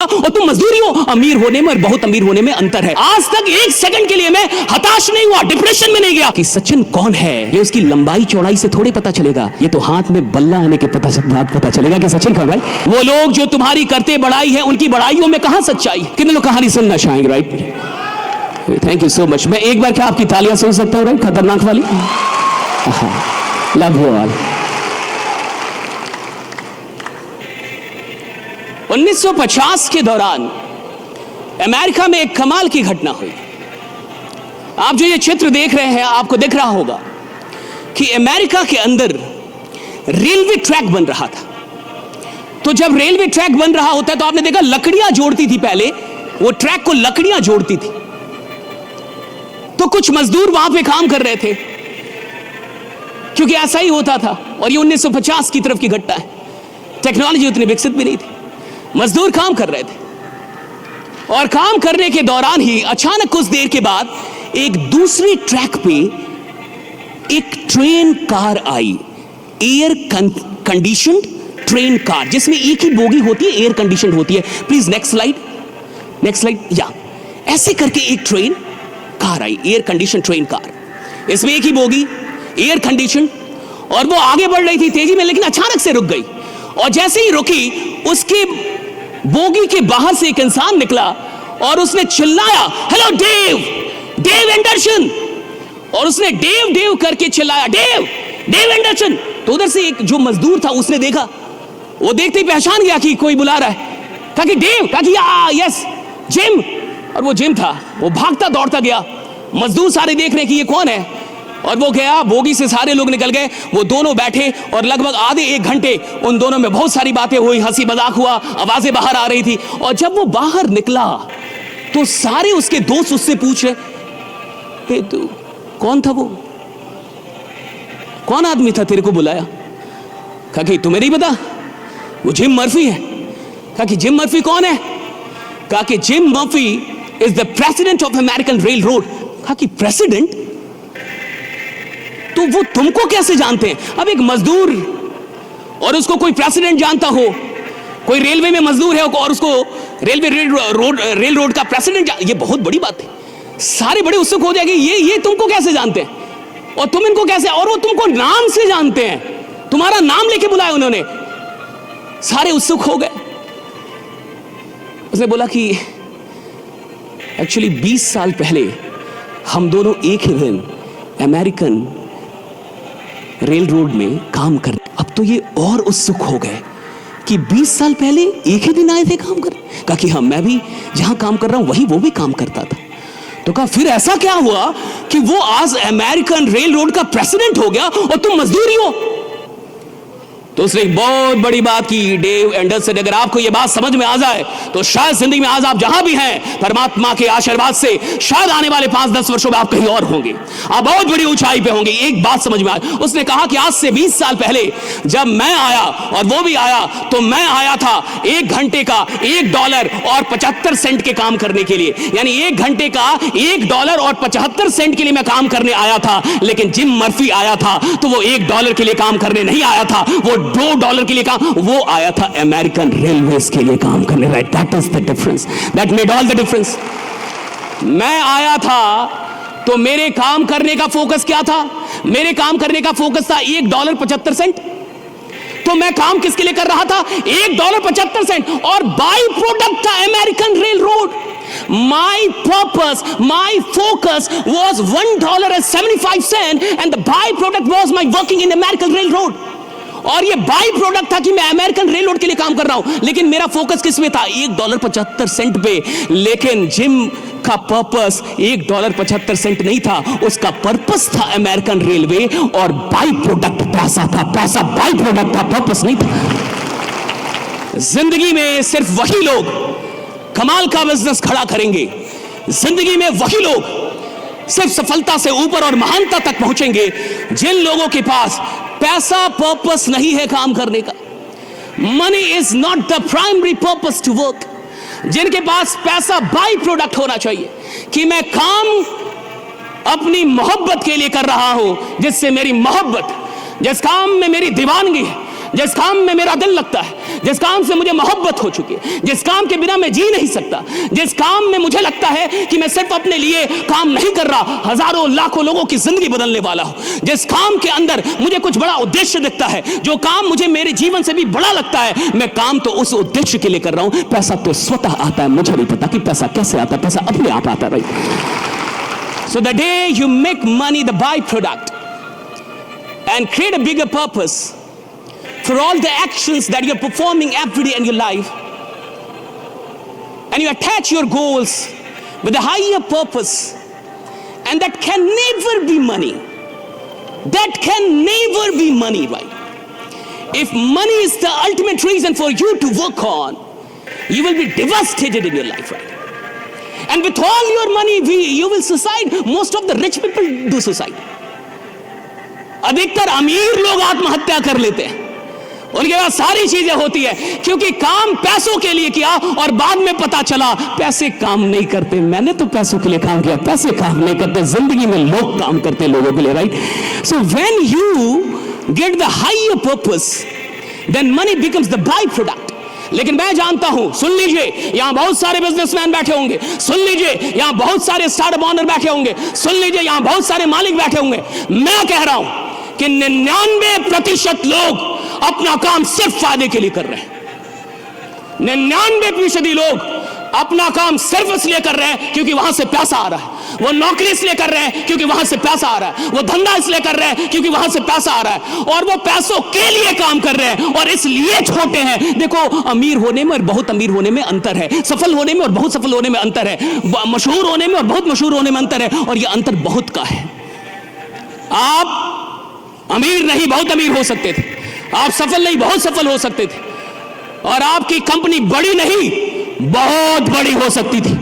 और तुम मजदूरी हो। अमीर होने में और बहुत अमीर होने में अंतर है। आज तक एक सेकंड के लिए मैं हताश नहीं हुआ, डिप्रेशन में नहीं गया कि सचिन कौन है। ये उसकी लंबाई चौड़ाई से थोड़ी पता चलेगा, ये तो हाथ में बल्ला आने के पता चलेगा कि सचिन कौन है। वो लोग जो तुम्हारी करते बड़ाई है, उनकी बड़ाइयों में कहां सच्चाई। कितने लोग कहानी सुनना चाहेंगे? Right, thank you so much. मैं एक बार क्या आपकी तालियां सुन सकता हूं? राइट, खतरनाक वाली। Love you all. 1950 के दौरान अमेरिका में एक कमाल की घटना हुई। आप जो ये चित्र देख रहे हैं, आपको दिख रहा होगा कि अमेरिका के अंदर रेलवे ट्रैक बन रहा था। तो जब रेलवे ट्रैक बन रहा होता है तो आपने देखा लकड़ियां जोड़ती थी, पहले वो ट्रैक को लकड़ियां जोड़ती थी। तो कुछ मजदूर वहां पे काम कर रहे थे, क्योंकि ऐसा ही होता था। और ये 1950 की तरफ की घटना है, टेक्नोलॉजी उतनी विकसित भी नहीं थी। मजदूर काम कर रहे थे और काम करने के दौरान ही अचानक कुछ देर के बाद एक दूसरी ट्रैक पे एक ट्रेन कार आई, एयर कंडीशनड ट्रेन कार, जिसमें एक ही बोगी होती है, एयर कंडीशनड होती है। Please next slide. या ऐसे करके एक ट्रेन कार आई, एयर कंडीशन ट्रेन कार, इसमें एक ही बोगी, एयर कंडीशन, और वो आगे बढ़ रही थी तेजी में, लेकिन अचानक से रुक गई। और जैसे ही रुकी, उसके बोगी के बाहर से एक इंसान निकला और उसने चिल्लाया, हेलो डेव एंडरसन। और उसने डेव करके चिल्लाया, डेव एंडरसन। तो उधर से एक जो मजदूर था उसने देखा, वो देखते ही पहचान गया कि कोई बुला रहा है। कहा कि डेव, कहा कि यस जिम। और वो जिम था। वो भागता दौड़ता गया, मजदूर सारे देख रहे कि ये कौन है। और वो गया, बोगी से सारे लोग निकल गए, वो दोनों बैठे और लगभग आधे एक घंटे उन दोनों में बहुत सारी बातें हुई, हंसी मजाक हुआ, आवाजें बाहर आ रही थी। और जब वो बाहर निकला तो सारे उसके दोस्त उससे पूछ रहे, तू कौन था, वो कौन आदमी था तेरे को बुलाया? कहा कि तुम्हें नहीं पता, वो जिम मर्फी है। कहा कि जिम मर्फी कौन है? कहा कि gym Murphy is the president of American rail road. कहा कि प्रेसिडेंट? तो वो तुमको कैसे जानते हैं? अब एक मजदूर और उसको कोई प्रेसिडेंट जानता हो, कोई रेलवे में मजदूर है और उसको रेल रोड का प्रेसिडेंट, ये बहुत बड़ी बात है। सारे बड़े उत्सुक हो जाएंगे, ये तुमको कैसे जानते हैं और तुम इनको कैसे, और वो तुमको नाम से जानते हैं, तुम्हारा नाम लेके बुलाया उन्होंने। सारे उत्सुक हो गए। उसने बोला कि एक्चुअली 20 साल पहले हम दोनों एक ही दिन अमेरिकन रेल रोड में काम कर। अब तो ये और उत्सुक हो गए कि 20 साल पहले एक ही दिन आए थे काम कर। कहा कि हाँ, मैं भी जहां काम कर रहा हूं वही वो भी काम करता था। तो कहा फिर ऐसा क्या हुआ कि वो आज अमेरिकन रेल रोड का प्रेसिडेंट हो गया और तुम मजदूर ही हो? तो उसने एक बहुत बड़ी बात की, डेव एंडरसन, अगर आपको यह बात समझ में आ जाए तो शायद जिंदगी में आज आप जहां भी हैं, परमात्मा के आशीर्वाद से शायद आने वाले 5-10 वर्षों में आप कहीं और होंगे, आप बहुत बड़ी ऊंचाई पे होंगे। एक बात समझ में आई, उसने कहा कि आज से 20 साल पहले जब मैं आया और वो भी आया, तो मैं आया था 1 घंटे का $1.75 के काम करने के लिए, यानी 1 घंटे का $1.75 के लिए मैं काम करने आया था। लेकिन जिम मर्फी आया था तो वो $1 के लिए काम करने नहीं आया था, वो $2 के लिए काम, वो आया था अमेरिकन रेलवेज के लिए काम करने। Right, that is the difference, that made all the difference. मैं आया था तो मेरे काम करने का फोकस क्या था? मेरे काम करने का फोकस था $1.75। तो मैं काम किसके लिए कर रहा था? $1.75, और बाई प्रोडक्ट था American rail road. My purpose, my focus was $1.75 and the byproduct was my working in American Railroad. और ये बाई प्रोडक्ट था कि मैं अमेरिकन रेल रोड के लिए काम कर रहा हूं, लेकिन मेरा फोकस किस में था? $1.75 पे। लेकिन जिम का पर्पस $1.75 नहीं था, उसका पर्पस था अमेरिकन रेलवे, और बाई प्रोडक्ट पैसा था। पैसा बाई प्रोडक्ट था, पर्पस नहीं था। जिंदगी में सिर्फ वही लोग कमाल का बिजनेस खड़ा करेंगे, जिंदगी में वही लोग सिर्फ सफलता से ऊपर और महानता तक पहुंचेंगे जिन लोगों के पास पैसा पर्पस नहीं है काम करने का। Money is not the primary purpose to work. जिनके पास पैसा बाई प्रोडक्ट होना चाहिए कि मैं काम अपनी मोहब्बत के लिए कर रहा हूं, जिससे मेरी मोहब्बत, जिस काम में मेरी दीवानगी है, जिस काम में मेरा दिल लगता है, जिस काम से मुझे मोहब्बत हो चुकी है, जिस काम के बिना मैं जी नहीं सकता, जिस काम में मुझे लगता है कि मैं सिर्फ अपने लिए काम नहीं कर रहा, हजारों लाखों लोगों की जिंदगी बदलने वाला हूं, जिस काम के अंदर मुझे कुछ बड़ा उद्देश्य दिखता है, जो काम मुझे मेरे जीवन से भी बड़ा लगता है, मैं काम तो उस उद्देश्य के लिए कर रहा हूं। पैसा तो स्वतः आता है, मुझे नहीं पता कि पैसा कैसे आता है, पैसा अपने आप आता है, right? So the day you make money the byproduct and create a bigger purpose for all the actions that you're performing every day in your life, and you attach your goals with a higher purpose, and that can never be money. That can never be money, right? If money is the ultimate reason for you to work on, you will be devastated in your life, right? And with all your money, you will suicide. Most of the rich people do suicide. अधिकतर अमीर लोग आत्महत्या कर लेते हैं, उनके पास सारी चीजें होती है, क्योंकि काम पैसों के लिए किया और बाद में पता चला पैसे काम नहीं करते। मैंने तो पैसों के लिए काम किया, पैसे काम नहीं करते, जिंदगी में लोग काम करते हैं लोगों के लिए, right? So when you get the higher purpose, then money becomes the by product. लेकिन मैं जानता हूं, सुन लीजिए, यहां बहुत सारे बिजनेसमैन बैठे होंगे, सुन लीजिए, यहां बहुत सारे स्टार्टअप ओनर बैठे होंगे, सुन लीजिए, यहां बहुत सारे मालिक बैठे होंगे। मैं कह रहा हूं कि 99% लोग अपना काम सिर्फ फायदे के लिए कर रहे हैं। 99% लोग अपना काम सिर्फ इसलिए कर रहे हैं क्योंकि वहां से पैसा आ रहा है। वो नौकरी इसलिए कर रहे हैं क्योंकि वहां से पैसा आ रहा है। वो धंधा इसलिए कर रहे हैं क्योंकि वहां से पैसा आ रहा है, और वो पैसों के लिए काम कर रहे हैं और इसलिए छोटे हैं। देखो, अमीर होने में और बहुत अमीर होने में अंतर है, सफल होने में और बहुत सफल होने में अंतर है, मशहूर होने में और बहुत मशहूर होने में अंतर है, और ये अंतर बहुत का है। आप अमीर नहीं बहुत अमीर हो सकते थे, आप सफल नहीं बहुत सफल हो सकते थे, और आपकी कंपनी बड़ी नहीं बहुत बड़ी हो सकती थी,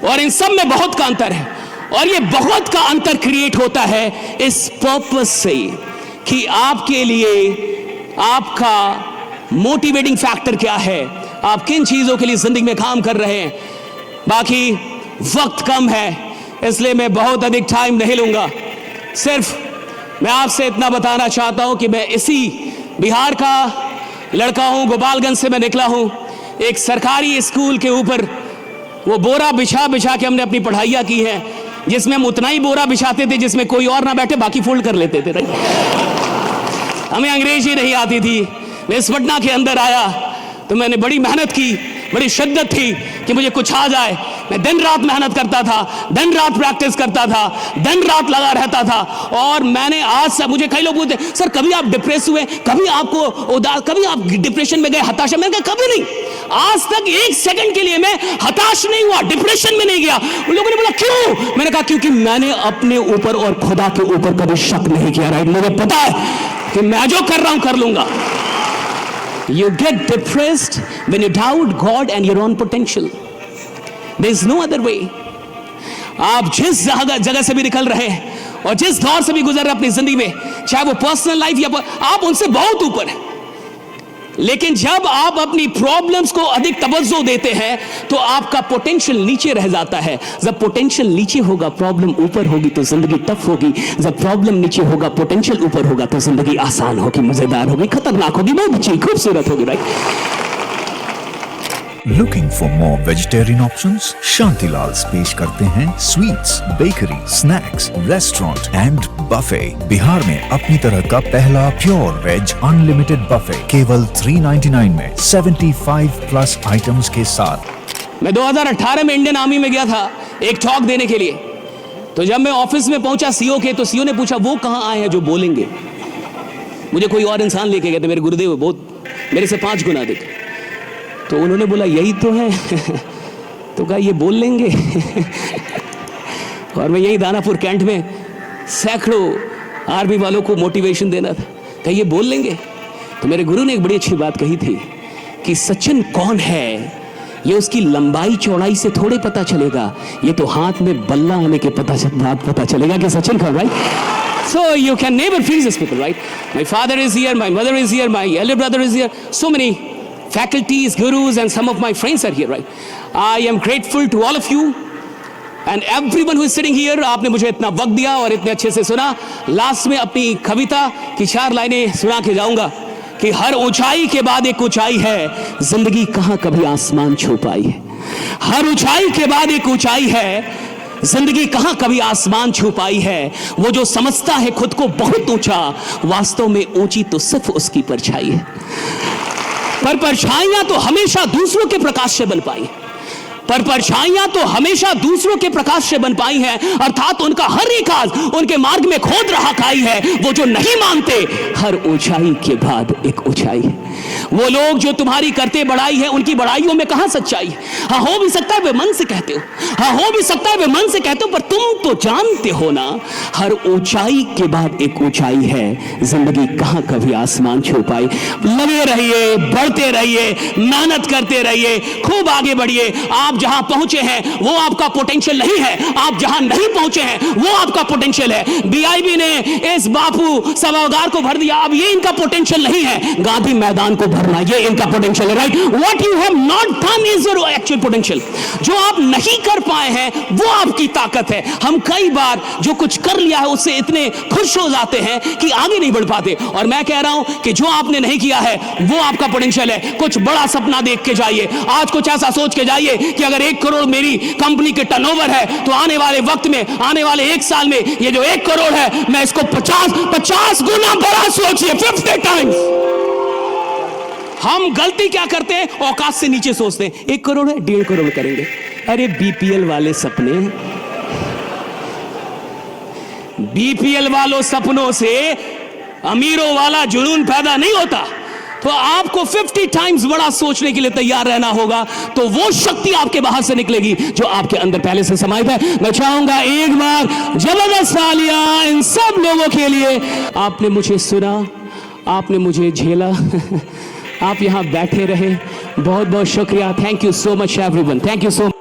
और इन सब में बहुत का अंतर है। और ये बहुत का अंतर क्रिएट होता है इस पर्पस से कि आपके लिए आपका मोटिवेटिंग फैक्टर क्या है, आप किन चीजों के लिए जिंदगी में काम कर रहे हैं। बाकी वक्त कम है, इसलिए मैं बहुत अधिक टाइम नहीं लूंगा। सिर्फ मैं आपसे इतना बताना चाहता हूं कि मैं इसी बिहार का लड़का हूं, गोपालगंज से मैं निकला हूं। एक सरकारी स्कूल के ऊपर वो बोरा बिछा बिछा के हमने अपनी पढ़ाइयाँ की है, जिसमें हम उतना ही बोरा बिछाते थे जिसमें कोई और ना बैठे, बाकी फोल्ड कर लेते थे। हमें अंग्रेजी नहीं आती थी। मैं इस पटना के अंदर आया तो मैंने बड़ी मेहनत की, बड़ी शिद्दत थी कि मुझे कुछ आ जाए। मैं दिन रात मेहनत करता था, दिन रात प्रैक्टिस करता था, दिन रात लगा रहता था। और मैंने आज से, मुझे कई लोग बोलते सर कभी आप डिप्रेस हुए, कभी आपको उदास, कभी आप डिप्रेशन में गए, हताशा? मैंने कहा कभी नहीं, आज तक एक सेकंड के लिए मैं हताश नहीं हुआ, डिप्रेशन में नहीं गया। उन लोगों ने बोला क्यों? मैंने कहा क्योंकि मैंने अपने ऊपर और खुदा के ऊपर कभी शक नहीं किया, राइट? मुझे पता है कि मैं जो कर रहा हूं कर लूंगा। You get depressed when you doubt God and your own potential. There is no other way. आप जिस जगह से भी निकल रहे हैं और जिस दौर से भी गुजर रहे हैं अपनी जिंदगी में, चाहे वो पर्सनल लाइफ या आप उनसे बहुत ऊपर हैं, लेकिन जब आप अपनी प्रॉब्लम्स को अधिक तवज्जो देते हैं तो आपका पोटेंशियल नीचे रह जाता है। जब पोटेंशियल नीचे होगा प्रॉब्लम ऊपर होगी तो जिंदगी टफ होगी। जब प्रॉब्लम नीचे होगा पोटेंशियल ऊपर होगा तो जिंदगी आसान होगी, मजेदार होगी, खतरनाक होगी, बहुत अच्छी खूबसूरत होगी, right? Looking for more vegetarian options? Shantilal's पेश करते हैं sweets, bakery, snacks, restaurant and buffet. Bihar में अपनी तरह का पहला प्योर वेज अनलिमिटेड बफे केवल 399 में 75+ आइटम्स के साथ। मैं 2018 में इंडियन आर्मी में गया था एक टॉक देने के लिए। तो जब मैं ऑफिस में पहुंचा सीओ के, तो सीओ ने पूछा वो कहाँ आए हैं जो बोलेंगे। मुझे कोई और इंसान लेके गए थे, मेरे गुरुदेव बहुत मेरे से 5 गुना अधिक। तो उन्होंने बोला यही तो है तो कहा ये बोल लेंगे और मैं यही दानापुर कैंट में सैकड़ों आर्मी वालों को मोटिवेशन देना था, कहा ये बोल लेंगे। तो मेरे गुरु ने एक बड़ी अच्छी बात कही थी कि सचिन कौन है ये उसकी लंबाई चौड़ाई से थोड़े पता चलेगा, ये तो हाथ में बल्ला होने के बाद पता चलेगा कि सचिन कौन, right? So you can never please these people, right? My father is here, my mother is here, my elder brother is here, so many faculties, gurus, and some of my friends are here, right? I am grateful to all of you and everyone who is sitting here. आपने मुझे इतना वक्त दिया और इतने अच्छे से सुना। लास्ट में अपनी कविता की 4 लाइनें सुना के जाऊंगा। कि हर ऊंचाई के बाद एक ऊंचाई है, जिंदगी कहां कभी आसमान छू पाई है। हर ऊंचाई के बाद एक ऊंचाई है, जिंदगी कहां कभी आसमान छू पाई है। वो जो समझता है खुद को बहुत ऊंचा, वास्तव में ऊंची तो सिर्फ उसकी परछाई है। पर परछाइयां तो हमेशा दूसरों के प्रकाश से बन पाई, पर परछाइयां तो हमेशा दूसरों के प्रकाश से बन पाई हैं, अर्थात उनका हर एक आज उनके मार्ग में खोद रहा खाई है। वो जो नहीं मानते, हर ऊंचाई के बाद एक ऊंचाई है। वो लोग जो तुम्हारी करते बड़ाई है, उनकी बड़ाइयों में कहां सच्चाई है। हाँ, हो भी सकता है वे मन से कहते हो, हाँ हो भी सकता है वे मन से कहते हो, पर तुम तो जानते हो ना, हर ऊंचाई के बाद एक ऊंचाई है। जिंदगी कहां कभी आसमान छू पाई। लगे रहिए, बढ़ते रहिए, मेहनत करते रहिए, खूब आगे बढ़िए। आप जहां पहुंचे हैं वो आपका पोटेंशियल नहीं है, आप जहां नहीं पहुंचे हैं वो आपका पोटेंशियल है। बीआईबी ने इस बापू सभागार को भर दिया, अब ये इनका पोटेंशियल नहीं है, गांधी मैदान को भरना ये इनका पोटेंशियल है। Right, what you have not done is your actual potential. जो आप नहीं कर पाए हैं वो आपकी ताकत है। हम कई बार जो कुछ कर लिया है उससे इतने खुश हो जाते हैं कि आगे नहीं बढ़ पाते। और मैं कह रहा हूं कि जो आपने नहीं किया है वो आपका पोटेंशियल है। कुछ बड़ा सपना देख के जाइए, आज कुछ ऐसा सोच के जाइए कि अगर 1 करोड़ मेरी कंपनी के टर्नओवर है तो आने वाले वक्त में, आने वाले 1 साल में ये जो 1 करोड़ है मैं इसको 50 गुना बड़ा सोचिए, 50 टाइम्स। हम गलती क्या करते हैं, औकात से नीचे सोचते हैं। 1 करोड़ है, 1.5 करोड़ करेंगे। अरे बीपीएल वाले सपने, बीपीएल वालों सपनों से अमीरों वाला जुनून पैदा नहीं होता। तो आपको 50 टाइम्स बड़ा सोचने के लिए तैयार रहना होगा, तो वो शक्ति आपके बाहर से निकलेगी जो आपके अंदर पहले से समाहित है। मैं चाहूंगा एक बार जबरदस्त तालियां इन सब लोगों के लिए। आपने मुझे सुना, आपने मुझे झेला, आप यहां बैठे रहे, बहुत बहुत शुक्रिया। Thank you so much everyone, thank you so much.